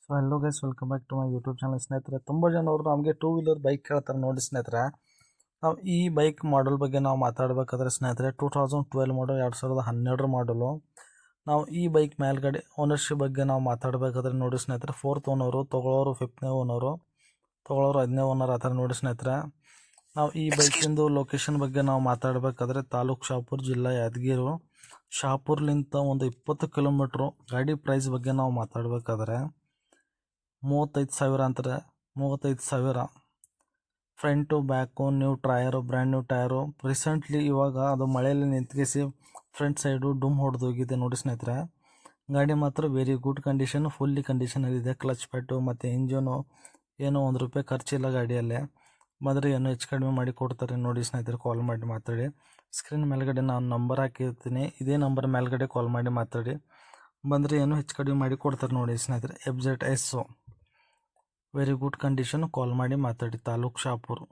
So hello guys, welcome back to my YouTube channel. ಸ್ನೇಹಿತರೆ, ತುಂಬ ಜನವರು ನಮಗೆ ಟೂ ವೀಲರ್ ಬೈಕ್ ಕೇಳ್ತಾರೆ ನೋಡಿ ಸ್ನೇಹಿತರೆ. ನಾವು ಈ ಬೈಕ್ ಮಾಡಲ್ ಬಗ್ಗೆ ನಾವು ಮಾತಾಡಬೇಕಾದ್ರೆ ಸ್ನೇಹಿತರೆ, 2012 ಮಾಡಲ್, 2012 ಮಾಡಲು. ನಾವು ಈ ಬೈಕ್ ಮೇಲ್ಗಡೆ ಓನರ್ಶಿಪ್ ಬಗ್ಗೆ ನಾವು ಮಾತಾಡಬೇಕಾದ್ರೆ ನೋಡಿ ಸ್ನೇಹಿತರೆ, 4th ಓನರು, ತೊಗೊಳೋರು 5ನೇ ಓನರು, ತೊಗೊಳೋರು 5ನೇ ಓನರ್ ಆ ಥರ ನೋಡಿ ಸ್ನೇಹಿತರೆ. ನಾವು ಈ ಬೈಕಿಂದು ಲೊಕೇಶನ್ ಬಗ್ಗೆ ನಾವು ಮಾತಾಡಬೇಕಾದ್ರೆ ತಾಲೂಕು ಶಾಪುರ್, ಜಿಲ್ಲಾ ಯಾದಗಿರಿ. ಶಾಪುರ್ಲಿಂತ ಒಂದು 20 ಕಿಲೋಮೀಟ್ರು. ಗಾಡಿ ಪ್ರೈಸ್ ಬಗ್ಗೆ ನಾವು ಮಾತಾಡಬೇಕಾದ್ರೆ 35,000 ಅಂತಾರೆ. 35,000 front back new tyre, brand new tyre. Recently ಇವಾಗ ಅದು ಮಳೆಯಲ್ಲಿ ನಿಂತ್ಕೇಸಿ ಫ್ರಂಟ್ ಸೈಡು ಡುಮ್ ಹೊಡೆದೋಗಿದೆ ನೋಡಿ ಸ್ನೇಹಿತರೆ. ಗಾಡಿ ಮಾತ್ರ ವೆರಿ ಗುಡ್ ಕಂಡೀಷನ್, ಫುಲ್ಲಿ ಕಂಡೀಷನಲ್ಲಿದೆ. ಕ್ಲಚ್ ಪ್ಯಾಟು ಮತ್ತು ಇಂಜನು ಏನೋ ₹1 ಖರ್ಚಿಲ್ಲ ಗಾಡಿಯಲ್ಲೇ. ಬಂದರೆ ಏನೋ ಹೆಚ್ಚು ಕಡಿಮೆ ಮಾಡಿ ಕೊಡ್ತಾರೆ ನೋಡಿ ಸ್ನೇಹಿತರೆ. ಕಾಲ್ ಮಾಡಿ ಮಾತಾಡಿ. ಸ್ಕ್ರೀನ್ ಮೇಲ್ಗಡೆ ನಾನು ನಂಬರ್ ಹಾಕಿರ್ತೀನಿ, ಇದೇ ನಂಬರ್ ಮೇಲ್ಗಡೆ ಕಾಲ್ ಮಾಡಿ ಮಾತಾಡಿ. ಬಂದರೆ ಏನೋ ಹೆಚ್ಚು ಕಡಿಮೆ ಮಾಡಿ ಕೊಡ್ತಾರೆ ನೋಡಿ ಸ್ನೇಹಿತರೆ. FZS very good condition. Call ಮಾಡಿ ಮಾತಾಡಿ. ತಾಲೂಕು ಶಾಪುರ್.